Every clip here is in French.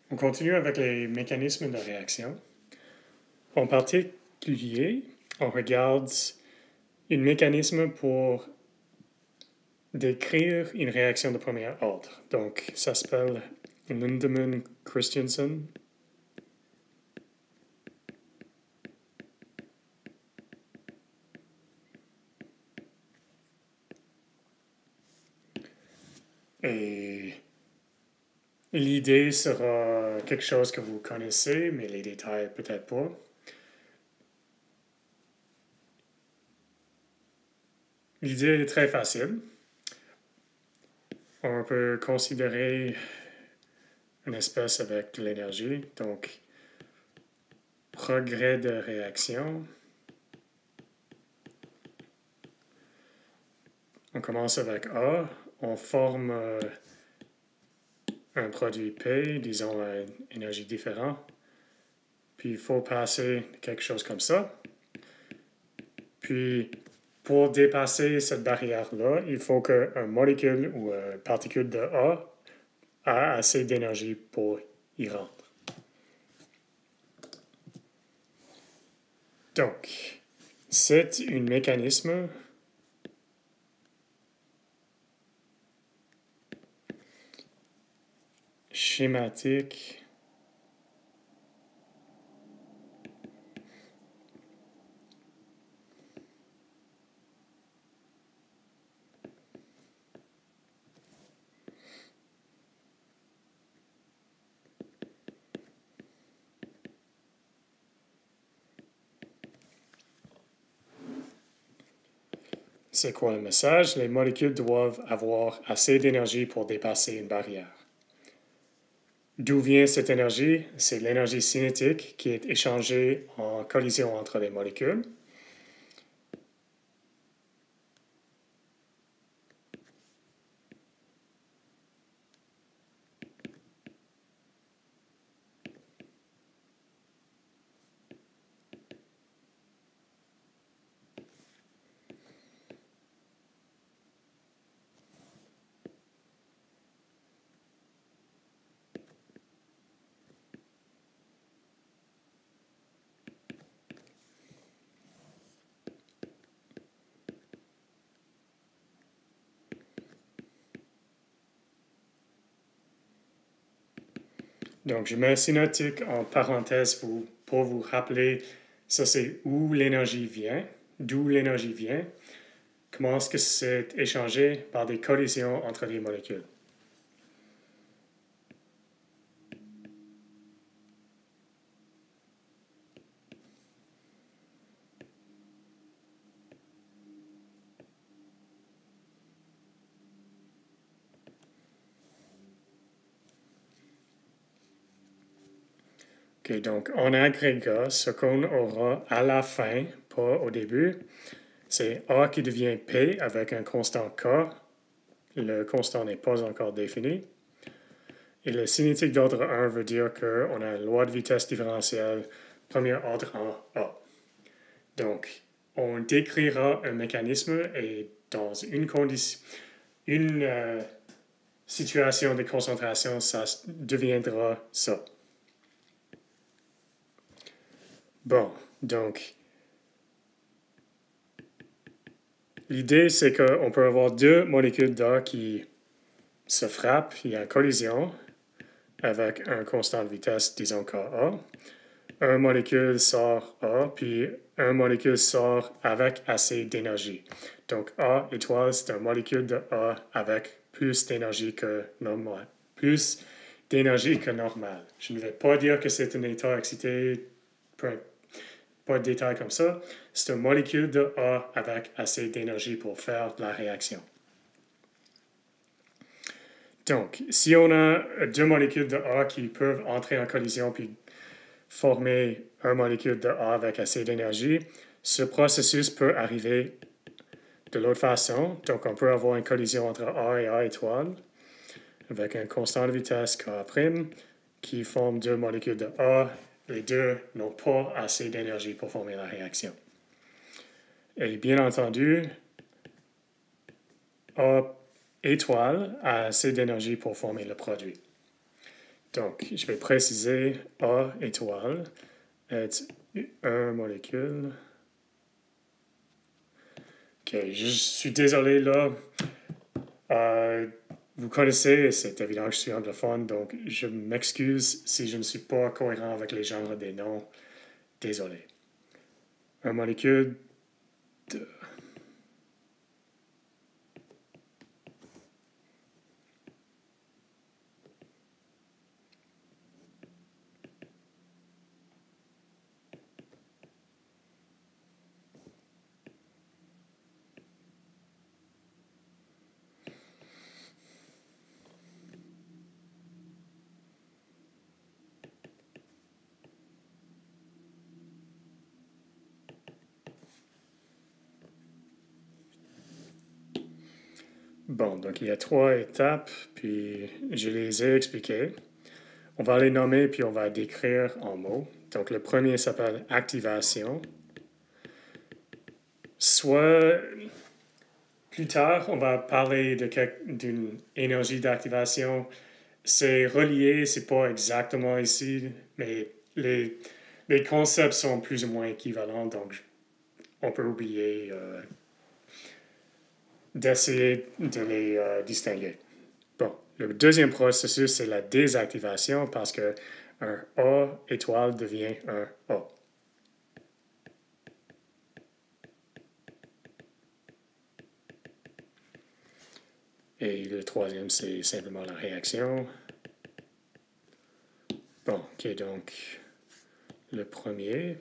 On continue avec les mécanismes de réaction. En particulier, on regarde un mécanisme pour décrire une réaction de premier ordre. Donc, ça s'appelle Lindemann-Christensen. Et l'idée sera quelque chose que vous connaissez, mais les détails peut-être pas. L'idée est très facile. On peut considérer une espèce avec l'énergie, donc progrès de réaction. On commence avec A, on forme un produit P, disons à une énergie différente, puis il faut passer quelque chose comme ça. Puis, pour dépasser cette barrière-là, il faut qu'une molécule ou une particule de A a assez d'énergie pour y rentrer. Donc, c'est un mécanisme schématique C'est quoi le message? Les molécules doivent avoir assez d'énergie pour dépasser une barrière. D'où vient cette énergie? C'est l'énergie cinétique qui est échangée en collision entre les molécules. Donc, je mets cinétique en parenthèse pour vous rappeler, ça c'est où l'énergie vient, d'où l'énergie vient, comment est-ce que c'est échangé par des collisions entre les molécules. OK, donc en agrégat, ce qu'on aura à la fin, pas au début, c'est A qui devient P avec un constant K. Le constant n'est pas encore défini. Et le cinétique d'ordre 1 veut dire qu'on a une loi de vitesse différentielle premier ordre en A. Donc, on décrira un mécanisme et dans une situation de concentration, ça deviendra ça. Bon, donc, l'idée, c'est qu'on peut avoir deux molécules d'A qui se frappent, il y a une collision avec un constant de vitesse, disons Ka. Un molécule sort A, puis un molécule sort avec assez d'énergie. Donc A étoile, c'est une molécule de A avec plus d'énergie que normal. Plus d'énergie que normal. Je ne vais pas dire que c'est un état excité, pas de détails comme ça. C'est une molécule de A avec assez d'énergie pour faire la réaction. Donc, si on a deux molécules de A qui peuvent entrer en collision puis former une molécule de A avec assez d'énergie, ce processus peut arriver de l'autre façon. Donc, on peut avoir une collision entre A et A étoile avec un constant de vitesse K' qui forme deux molécules de A. Les deux n'ont pas assez d'énergie pour former la réaction. Et bien entendu, A étoile a assez d'énergie pour former le produit. Donc, je vais préciser A étoile est une molécule. Ok, je suis désolé là. Vous connaissez, c'est évident que je suis anglophone, donc je m'excuse si je ne suis pas cohérent avec les genres des noms. Désolé. Une molécule de... Bon, donc il y a 3 étapes, puis je les ai expliquées. On va les nommer, puis on va décrire en mots. Donc le premier s'appelle activation. Soit plus tard, on va parler d'une énergie d'activation. C'est relié, c'est pas exactement ici, mais les concepts sont plus ou moins équivalents, donc on peut oublier d'essayer de les distinguer. Bon, le deuxième processus, c'est la désactivation parce qu'un A étoile devient un A. Et le troisième, c'est simplement la réaction. Bon, ok, donc le premier.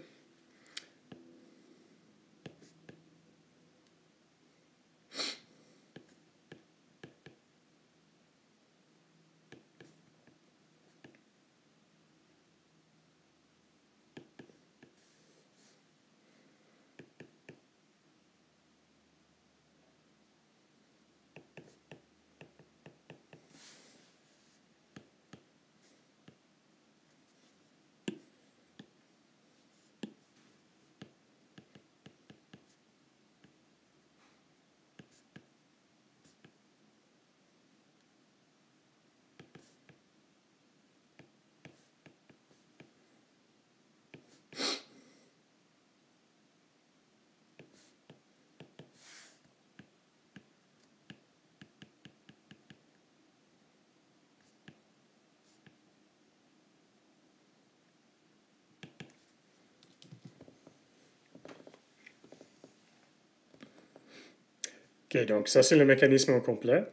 Ok, donc ça c'est le mécanisme au complet.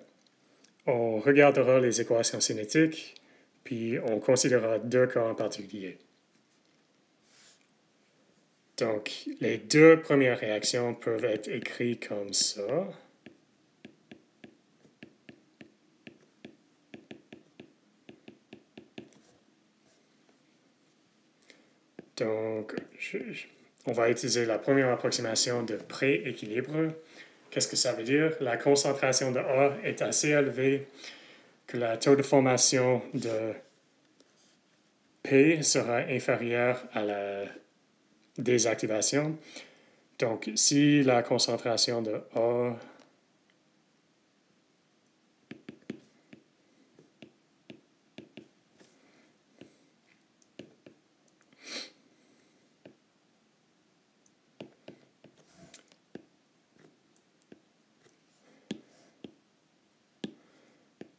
On regardera les équations cinétiques, puis on considérera 2 cas en particulier. Donc, les 2 premières réactions peuvent être écrites comme ça. Donc, on va utiliser la première approximation de pré-équilibre. Qu'est-ce que ça veut dire? La concentration de A est assez élevée que le taux de formation de P sera inférieur à la désactivation. Donc, si la concentration de A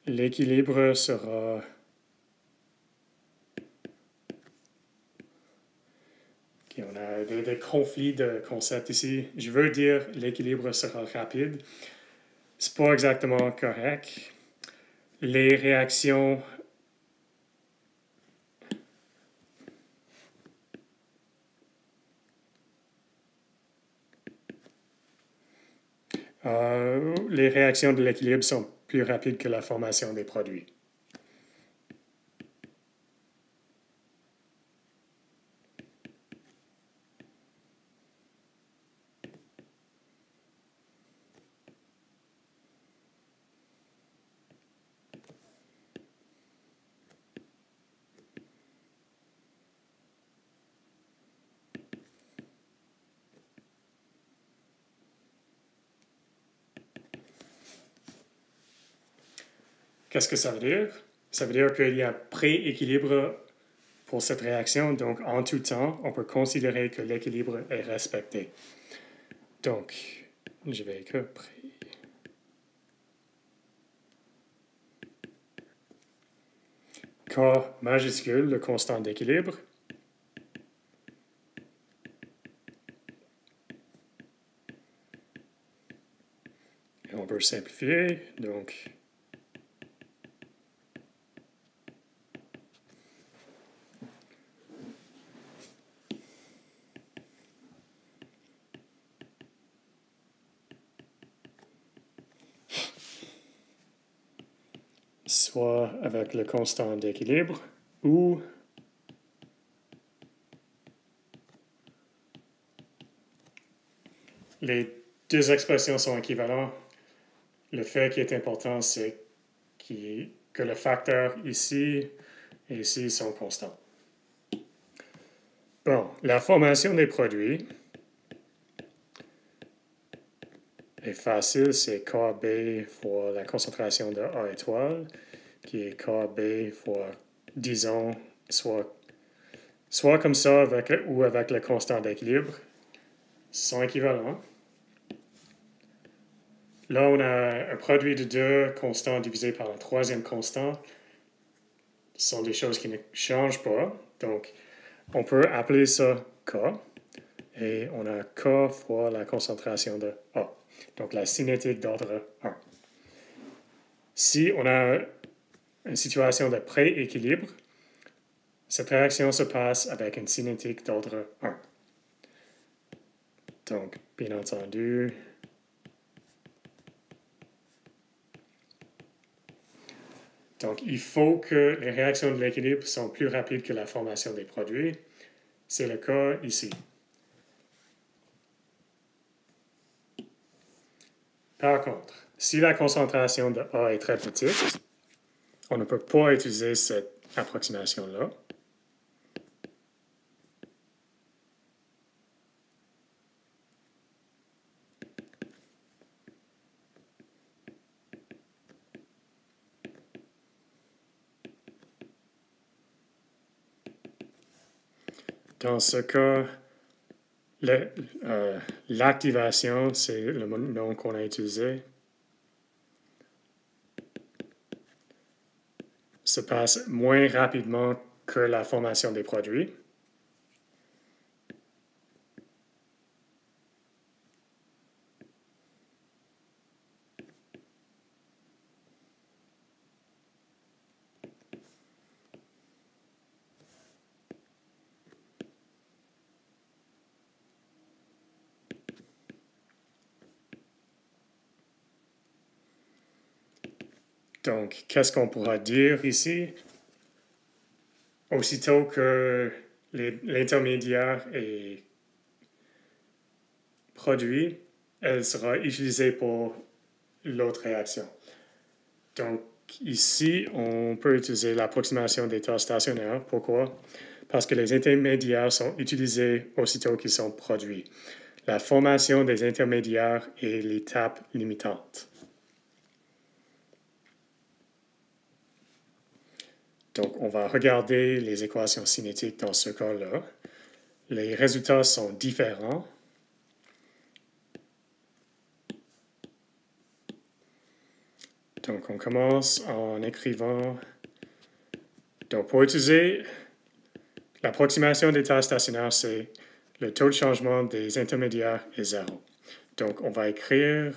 l'équilibre sera okay, on a des conflits de concepts ici. Je veux dire l'équilibre sera rapide. C'est pas exactement correct. Les réactions les réactions de l'équilibre sont plus rapides que la formation des produits. Qu'est-ce que ça veut dire? Ça veut dire qu'il y a prééquilibre pour cette réaction, donc en tout temps, on peut considérer que l'équilibre est respecté. Donc, je vais écrire pré. K majuscule, le constant d'équilibre. Et on peut simplifier, donc soit avec le constant d'équilibre ou les deux expressions sont équivalentes. Le fait qui est important, c'est que le facteur ici et ici sont constants. Bon, la formation des produits est facile, c'est KB fois la concentration de A étoile, qui est KB fois, disons, soit comme ça ou avec le constant d'équilibre. Ils sont équivalents. Là, on a un produit de deux constants divisé par un troisième constant. Ce sont des choses qui ne changent pas. Donc, on peut appeler ça K. Et on a K fois la concentration de A. Donc, la cinétique d'ordre 1. Si on a une situation de prééquilibre, cette réaction se passe avec une cinétique d'ordre 1. Donc, bien entendu, donc il faut que les réactions de l'équilibre sont plus rapides que la formation des produits. C'est le cas ici. Par contre, si la concentration de A est très petite, on ne peut pas utiliser cette approximation-là. Dans ce cas, l'activation, c'est le nom qu'on a utilisé, se passe moins rapidement que la formation des produits. Donc, qu'est-ce qu'on pourra dire ici? Aussitôt que l'intermédiaire est produit, elle sera utilisée pour l'autre réaction. Donc, ici, on peut utiliser l'approximation d'état stationnaire. Pourquoi? Parce que les intermédiaires sont utilisés aussitôt qu'ils sont produits. La formation des intermédiaires est l'étape limitante. Donc, on va regarder les équations cinétiques dans ce cas-là. Les résultats sont différents. Donc, on commence en écrivant. Donc, pour utiliser l'approximation d'état stationnaire, c'est le taux de changement des intermédiaires est 0. Donc, on va écrire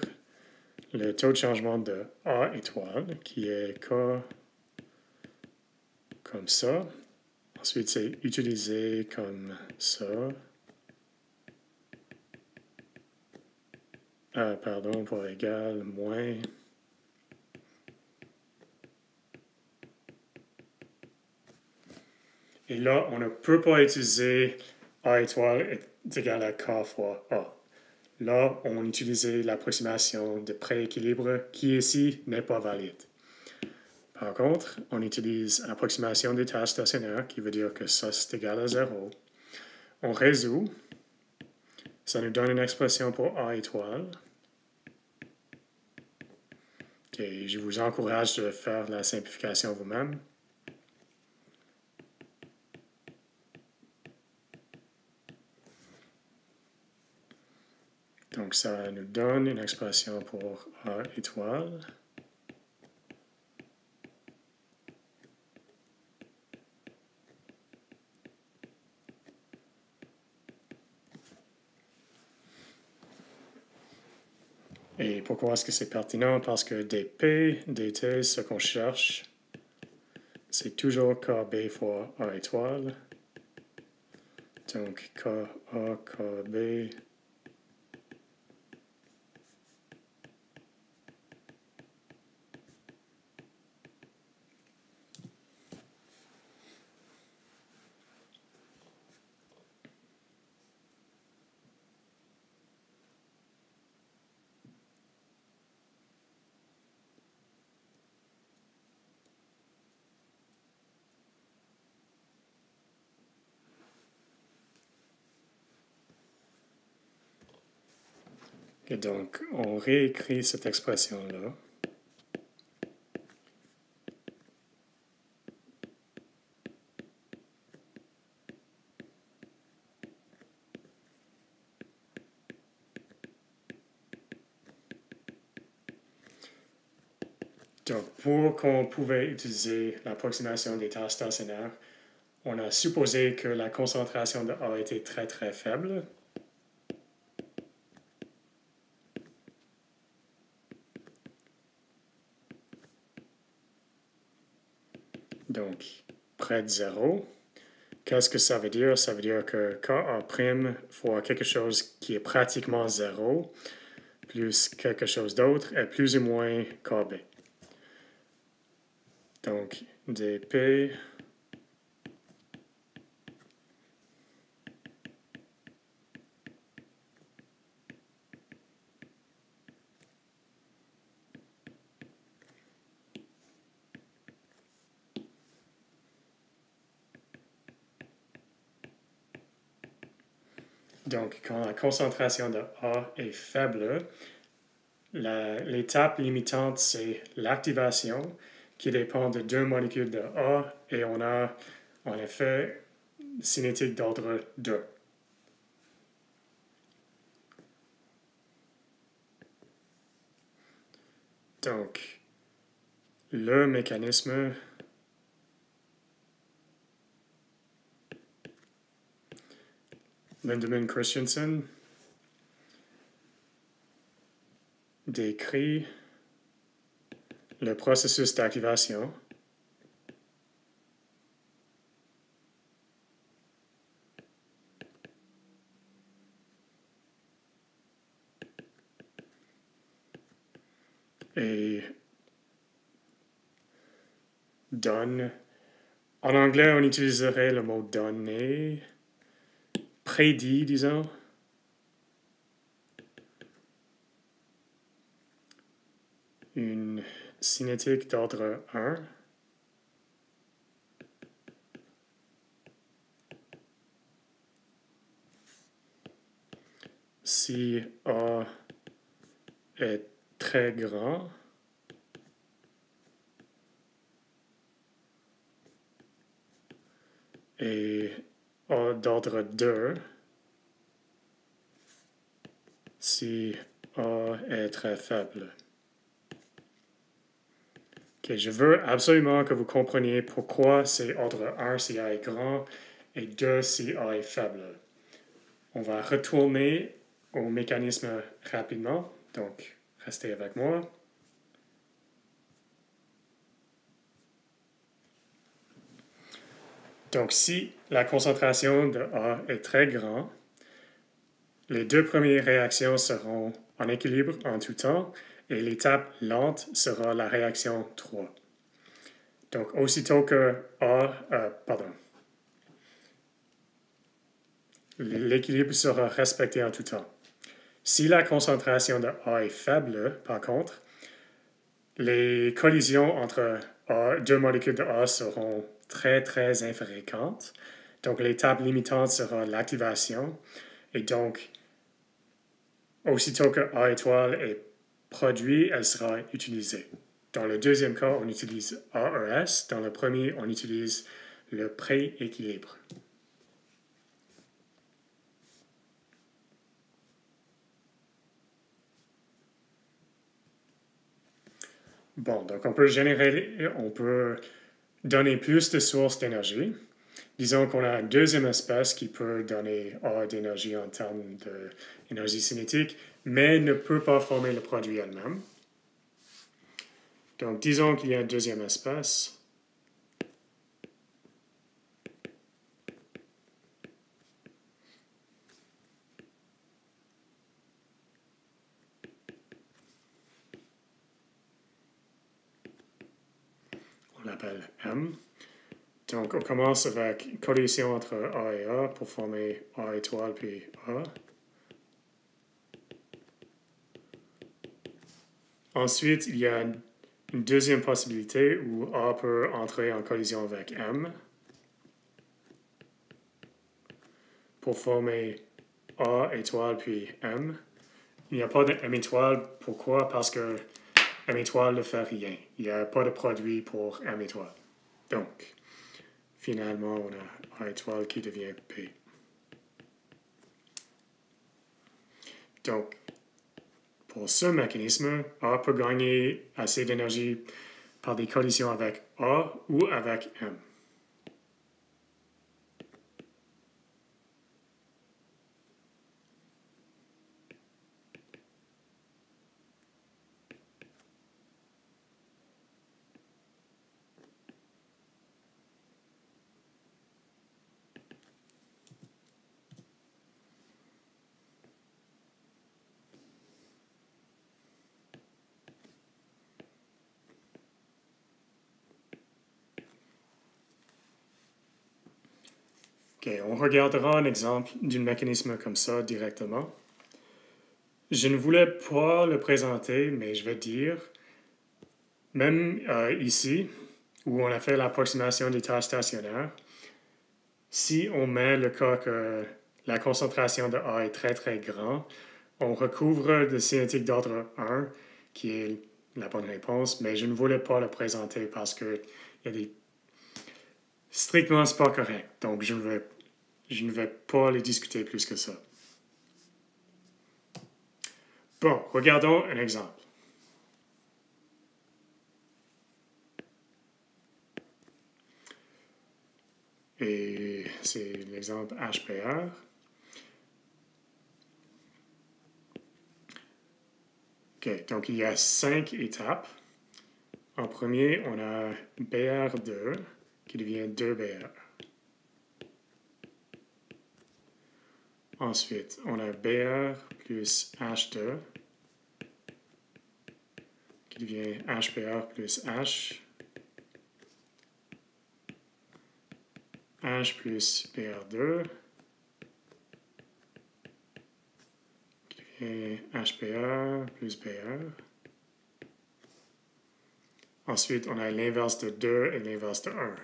le taux de changement de A étoile, qui est K comme ça. Ensuite, c'est utilisé comme ça. Pardon, pour égal, moins. Et là, on ne peut pas utiliser A étoile est égal à K fois A. Là, on utilisait l'approximation de prééquilibre qui ici n'est pas valide. Par contre, on utilise l'approximation d'état stationnaire qui veut dire que ça c'est égal à 0. On résout. Ça nous donne une expression pour A étoile Et je vous encourage de faire la simplification vous-même. Donc, ça nous donne une expression pour A étoile. Et pourquoi est-ce que c'est pertinent? Parce que dP, dt, ce qu'on cherche, c'est toujours KB fois A étoile. Donc, KA, KB. Et donc, on réécrit cette expression-là. Donc, pour qu'on pouvait utiliser l'approximation des tâches stationnaires, on a supposé que la concentration de A était très très faible. Donc, près de 0. Qu'est-ce que ça veut dire? Ça veut dire que KA' fois quelque chose qui est pratiquement 0, plus quelque chose d'autre, est plus ou moins KB. Donc, dP donc, quand la concentration de A est faible, l'étape limitante, c'est l'activation qui dépend de deux molécules de A et on a en effet cinétique d'ordre 2. Donc, le mécanisme Lindemann-Christensen décrit le processus d'activation et donne. En anglais, on utiliserait le mot donner, prédit, disons. Une cinétique d'ordre 1. Si A est très grand, et A d'ordre 2, si A est très faible. Okay, je veux absolument que vous compreniez pourquoi c'est ordre 1 si A est grand et 2 si A est faible. On va retourner au mécanisme rapidement, donc restez avec moi. Donc si la concentration de A est très grande, les deux premières réactions seront en équilibre en tout temps et l'étape lente sera la réaction 3. Donc aussitôt que l'équilibre sera respecté en tout temps. Si la concentration de A est faible, par contre, les collisions entre deux molécules de A seront très, très infréquentes. Donc, l'étape limitante sera l'activation. Et donc, aussitôt que A étoile est produit, elle sera utilisée. Dans le deuxième cas, on utilise AES. Dans le premier, on utilise le prééquilibre. Bon, donc on peut donner plus de sources d'énergie. Disons qu'on a une deuxième espèce qui peut donner A d'énergie en termes d'énergie cinétique, mais ne peut pas former le produit elle-même. Donc, disons qu'il y a une deuxième espèce. On l'appelle M. Donc, on commence avec collision entre A et A pour former A étoile puis A. Ensuite, il y a une deuxième possibilité où A peut entrer en collision avec M pour former A étoile puis M. Il n'y a pas de M étoile. Pourquoi? Parce que M étoile ne fait rien. Il n'y a pas de produit pour M étoile. Donc, finalement, on a A étoile qui devient P. Donc, pour ce mécanisme, A peut gagner assez d'énergie par des collisions avec A ou avec M. Okay, on regardera un exemple d'un mécanisme comme ça directement. Je ne voulais pas le présenter, mais je vais dire, même ici, où on a fait l'approximation d'état stationnaire, si on met le cas que la concentration de A est très très grande, on recouvre de cinétique d'ordre 1, qui est la bonne réponse, mais je ne voulais pas le présenter parce que il y a des... Strictement, c'est pas correct, donc je ne vais pas les discuter plus que ça. Bon, regardons un exemple. Et c'est l'exemple HPR. OK, donc il y a 5 étapes. En premier, on a BR2 qui devient 2BR. Ensuite, on a BR plus H2 qui devient HPR plus H. H plus BR2 qui devient HPR plus BR. Ensuite, on a l'inverse de 2 et l'inverse de 1.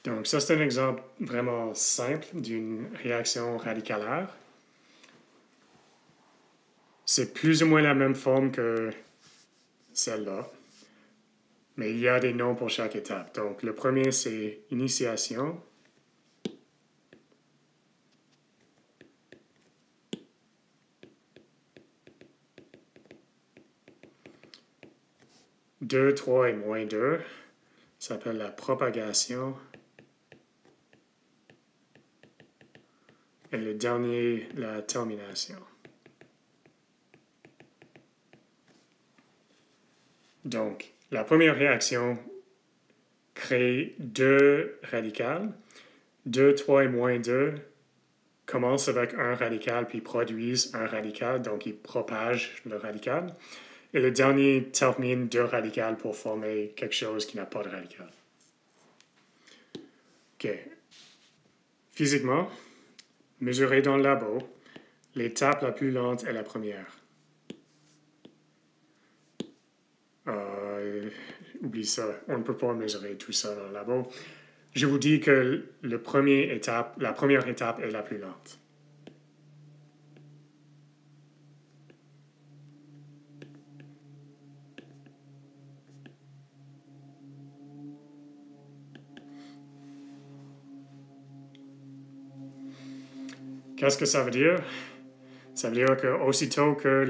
Donc, ça, c'est un exemple vraiment simple d'une réaction radicalaire. C'est plus ou moins la même forme que celle-là, mais il y a des noms pour chaque étape. Donc, le premier, c'est initiation. Deux, 3 et moins 2, ça s'appelle la propagation. Et le dernier, la termination. Donc, la première réaction crée deux radicales. 2, 3 et moins 2 commencent avec un radical puis produisent un radical, donc ils propagent le radical. Et le dernier termine deux radicales pour former quelque chose qui n'a pas de radical. OK. Physiquement, mesuré dans le labo, l'étape la plus lente est la première. Oublie ça, on ne peut pas mesurer tout ça dans le labo. Je vous dis que la première étape est la plus lente. Qu'est-ce que ça veut dire? Ça veut dire qu'aussitôt que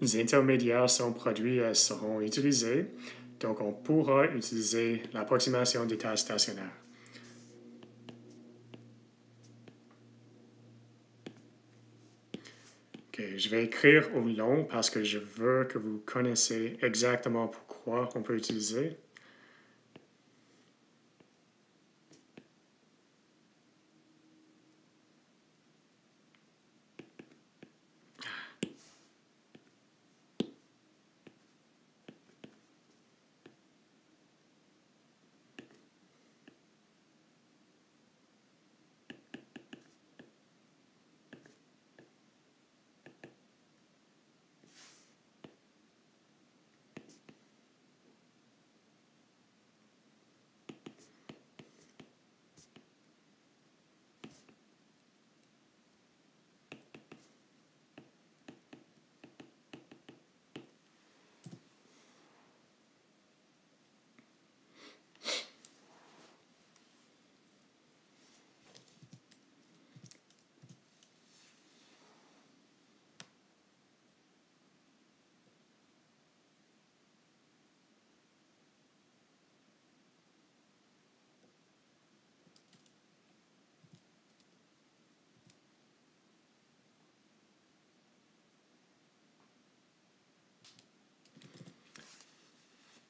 les intermédiaires sont produits, elles seront utilisées. Donc, on pourra utiliser l'approximation d'état stationnaire. OK, je vais écrire au long parce que je veux que vous connaissiez exactement pourquoi on peut utiliser.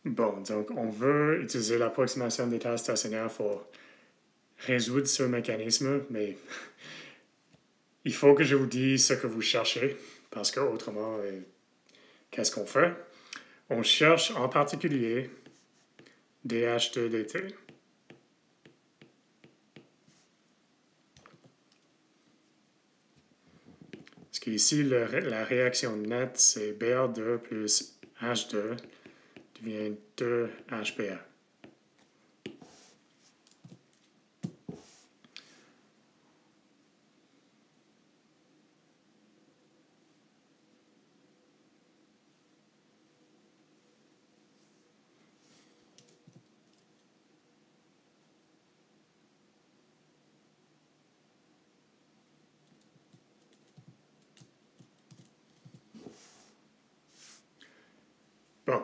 Bon, donc on veut utiliser l'approximation d'état stationnaire pour résoudre ce mécanisme, mais il faut que je vous dise ce que vous cherchez, parce que autrement, qu'est-ce qu'on fait? On cherche en particulier dH2 dt. Parce qu'ici, la réaction nette, c'est Br2 plus H2 devient 2HBr. Bon.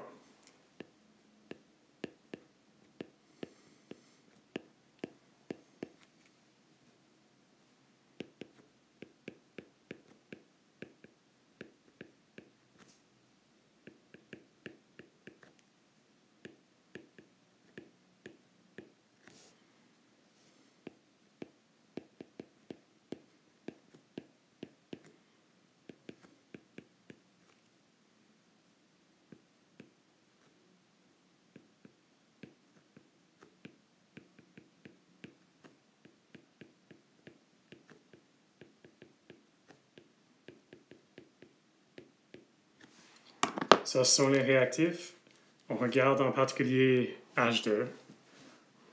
Ça, ce sont les réactifs. On regarde en particulier H2.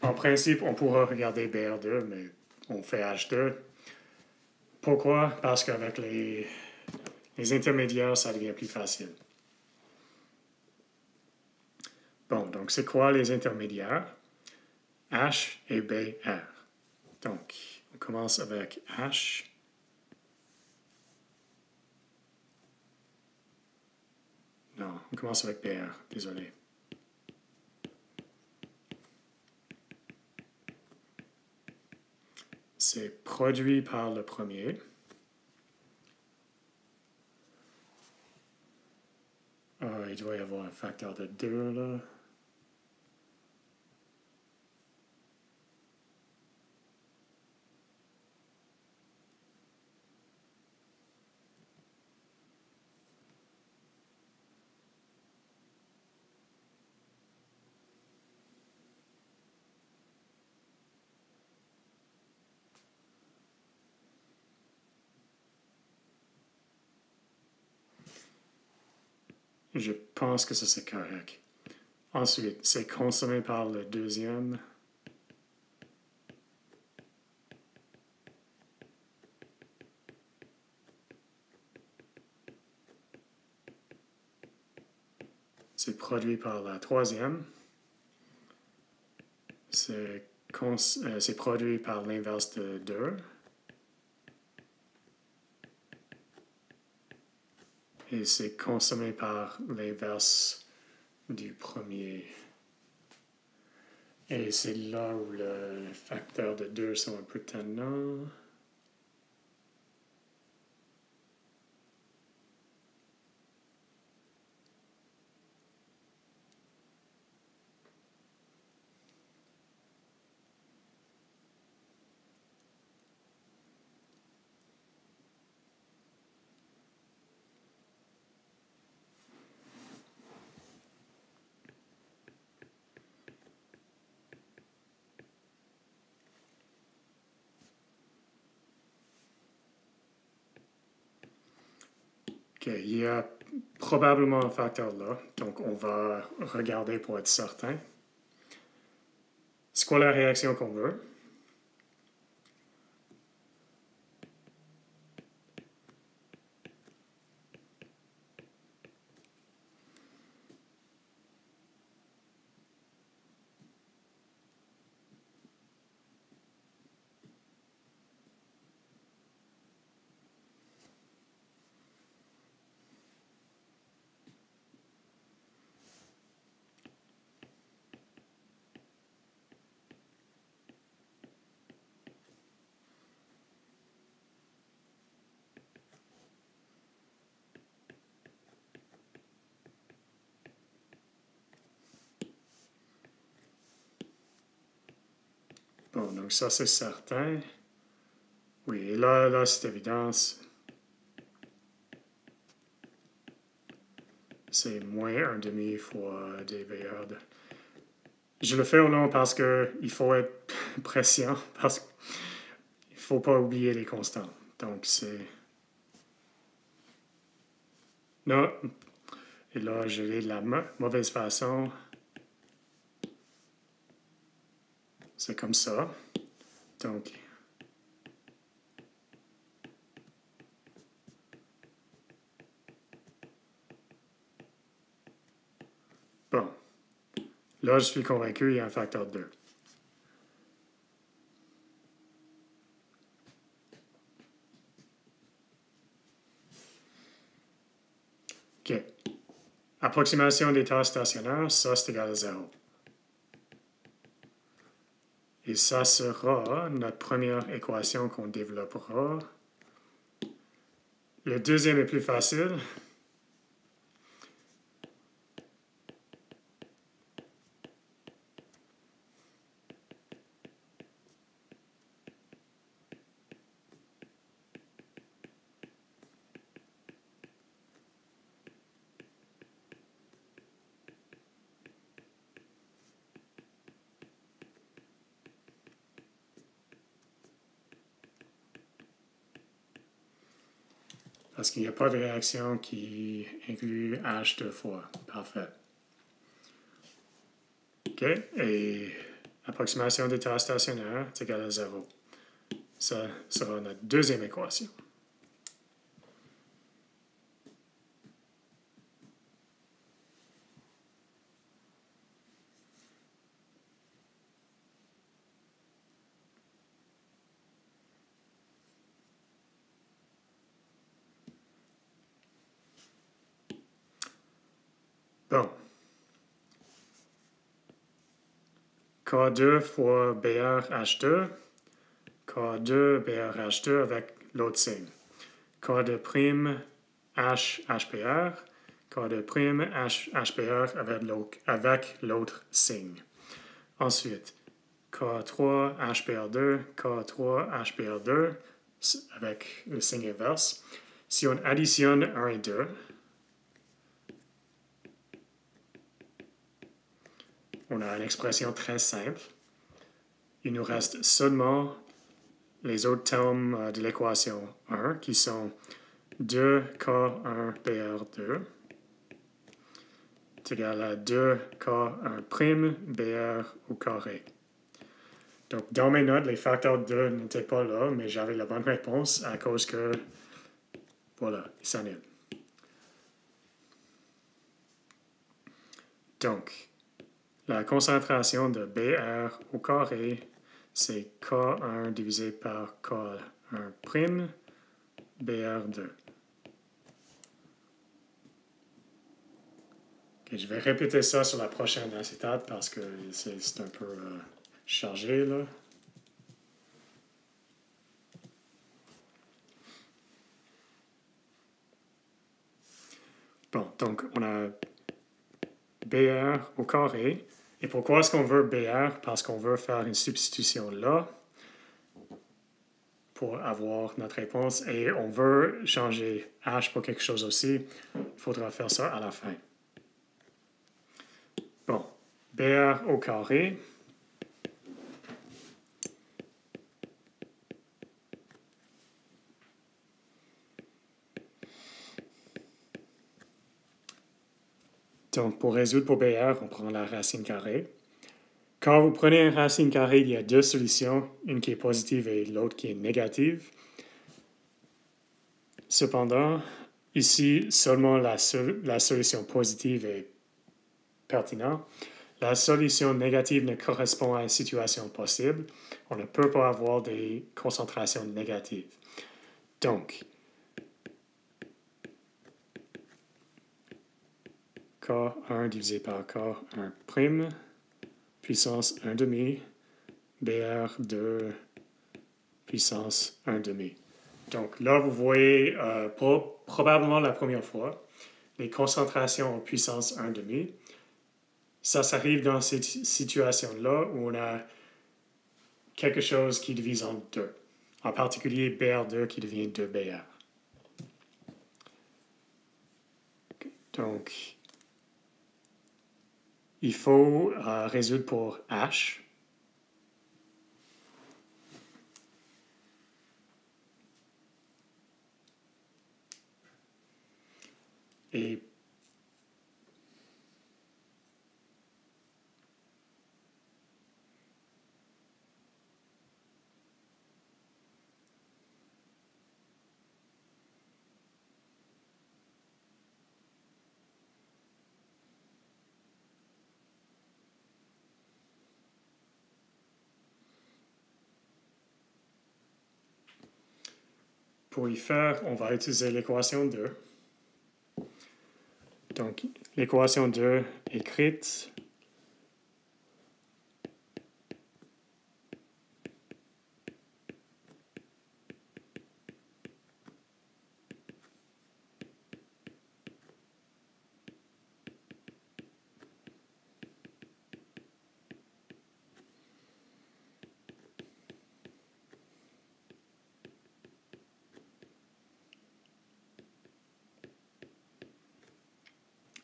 En principe, on pourra regarder Br2, mais on fait H2. Pourquoi? Parce qu'avec les intermédiaires, ça devient plus facile. Bon, donc c'est quoi les intermédiaires? H et Br. Donc, on commence avec H. Non, on commence avec Br, désolé. C'est produit par le premier. Il doit y avoir un facteur de 2 là. Je pense que ça c'est correct. Ensuite, c'est consommé par le deuxième. C'est produit par la troisième. C'est produit par l'inverse de 2. Et c'est consommé par l'inverse du premier. Et c'est là où le facteur de 2 sont un peu tannants. OK, il y a probablement un facteur là, donc on va regarder pour être certain. C'est quoi la réaction qu'on veut? Bon, donc ça c'est certain. Oui, et là c'est évident. C'est moins 1,5 fois dVr. Je le fais au long parce qu'il faut être patient, parce qu'il ne faut pas oublier les constants. Donc c'est... Non, et là je l'ai de la mauvaise façon. C'est comme ça. Donc... Bon. Là, je suis convaincu, il y a un facteur de 2. OK. Approximation d'état stationnaire, ça c'est égal à 0. Et ça sera notre première équation qu'on développera. Le deuxième est plus facile. Parce qu'il n'y a pas de réaction qui inclut H deux fois. Parfait. OK. Et approximation d'état stationnaire est égal à 0. Ça sera notre deuxième équation. Bon. K2 fois BRH2. K2 BRH2 avec l'autre signe. K2 prime HHPR. K2 prime HHPR avec l'autre signe. Ensuite, K3 HPR2, K3 HPR2 avec le signe inverse. Si on additionne 1 et 2, on a une expression très simple. Il nous reste seulement les autres termes de l'équation 1 qui sont 2K1PR2 est égal à 2K1' BR au carré. Donc, dans mes notes, les facteurs 2 n'étaient pas là, mais j'avais la bonne réponse à cause que, voilà, ils s'annulent. Donc, la concentration de BR au carré, c'est K1 divisé par K1', BR2. Okay, je vais répéter ça sur la prochaine acétate parce que c'est un peu chargé, là. Bon, donc on a BR au carré. Et pourquoi est-ce qu'on veut BR? Parce qu'on veut faire une substitution là pour avoir notre réponse. Et on veut changer H pour quelque chose aussi. Il faudra faire ça à la fin. Bon, BR au carré. Donc, pour résoudre pour BR, on prend la racine carrée. Quand vous prenez une racine carrée, il y a deux solutions, une qui est positive et l'autre qui est négative. Cependant, ici, seulement la solution positive est pertinente. La solution négative ne correspond à une situation possible. On ne peut pas avoir des concentrations négatives. Donc, K1 divisé par K1', puissance 1,5, BR2, puissance 1,5. Donc là, vous voyez probablement la première fois les concentrations en puissance 1,5. Ça arrive dans cette situation-là où on a quelque chose qui divise en deux. En particulier, BR2 qui devient 2BR. Donc, il faut résoudre pour H. Et pour y faire, on va utiliser l'équation 2. Donc, l'équation 2 écrite.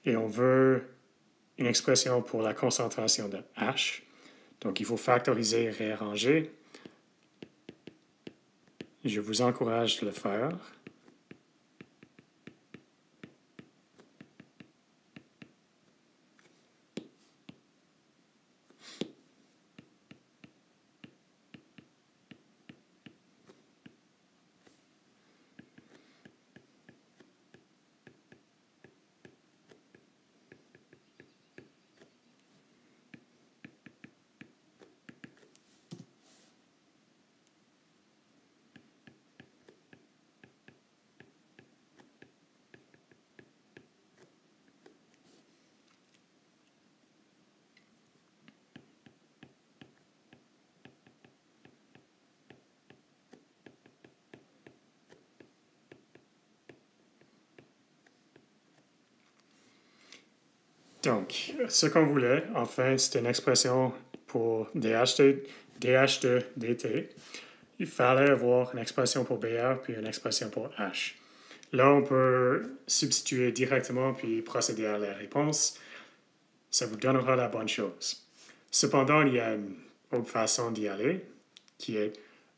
Et on veut une expression pour la concentration de H. Donc, il faut factoriser et réarranger. Je vous encourage de le faire. Donc, ce qu'on voulait, enfin, c'était une expression pour dH de dt. Il fallait avoir une expression pour BR puis une expression pour H. Là, on peut substituer directement puis procéder à la réponse. Ça vous donnera la bonne chose. Cependant, il y a une autre façon d'y aller qui est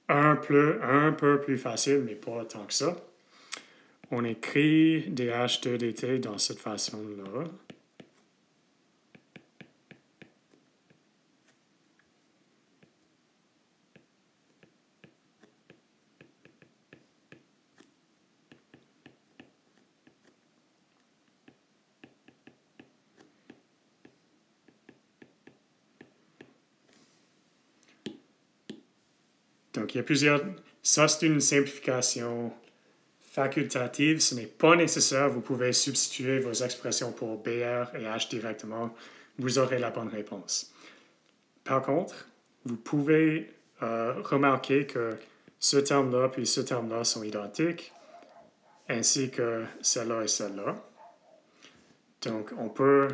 un peu plus facile, mais pas tant que ça. On écrit dH de dt dans cette façon-là. Donc, il y a plusieurs... Ça, c'est une simplification facultative. Ce n'est pas nécessaire. Vous pouvez substituer vos expressions pour BR et H directement. Vous aurez la bonne réponse. Par contre, vous pouvez remarquer que ce terme-là puis ce terme-là sont identiques, ainsi que celle-là et celle-là. Donc, on peut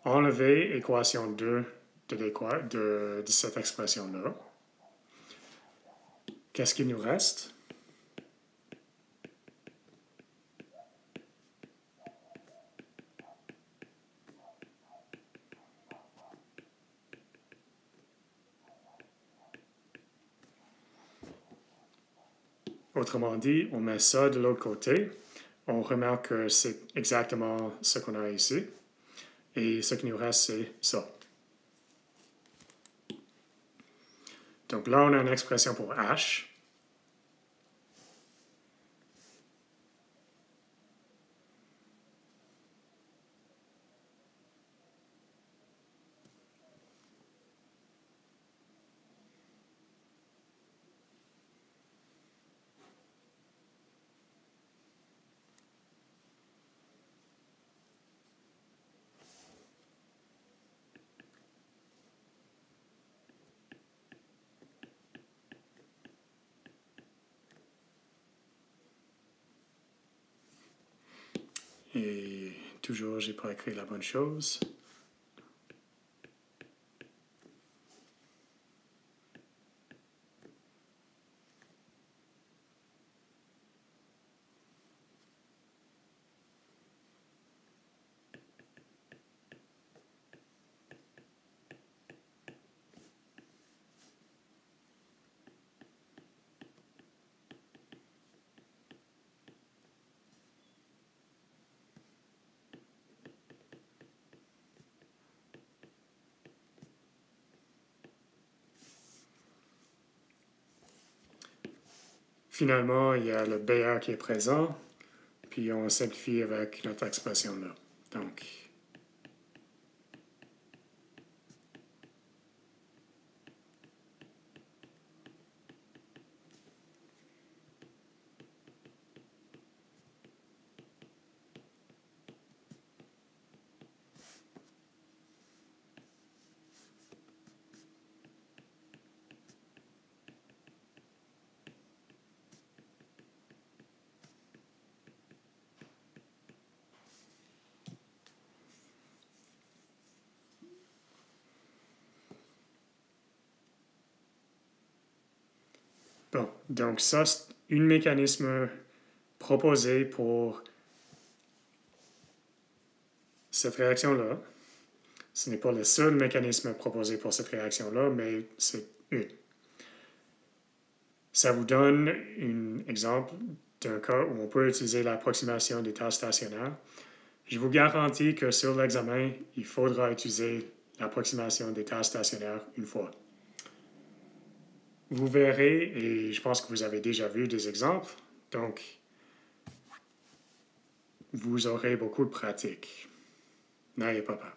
enlever équation 2 de cette expression-là. Qu'est-ce qu'il nous reste? Autrement dit, on met ça de l'autre côté. On remarque que c'est exactement ce qu'on a ici. Et ce qui nous reste, c'est ça. Donc là, on a une expression pour H. Et toujours, je n'ai pas écrit la bonne chose. Finalement, il y a le BR qui est présent, puis on simplifie avec notre expression-là. Donc, bon, donc ça, c'est un mécanisme proposé pour cette réaction-là. Ce n'est pas le seul mécanisme proposé pour cette réaction-là, mais c'est une. Ça vous donne un exemple d'un cas où on peut utiliser l'approximation des tâches stationnaires. Je vous garantis que sur l'examen, il faudra utiliser l'approximation des tâches stationnaires une fois. Vous verrez, et je pense que vous avez déjà vu des exemples, donc vous aurez beaucoup de pratique. N'ayez pas peur.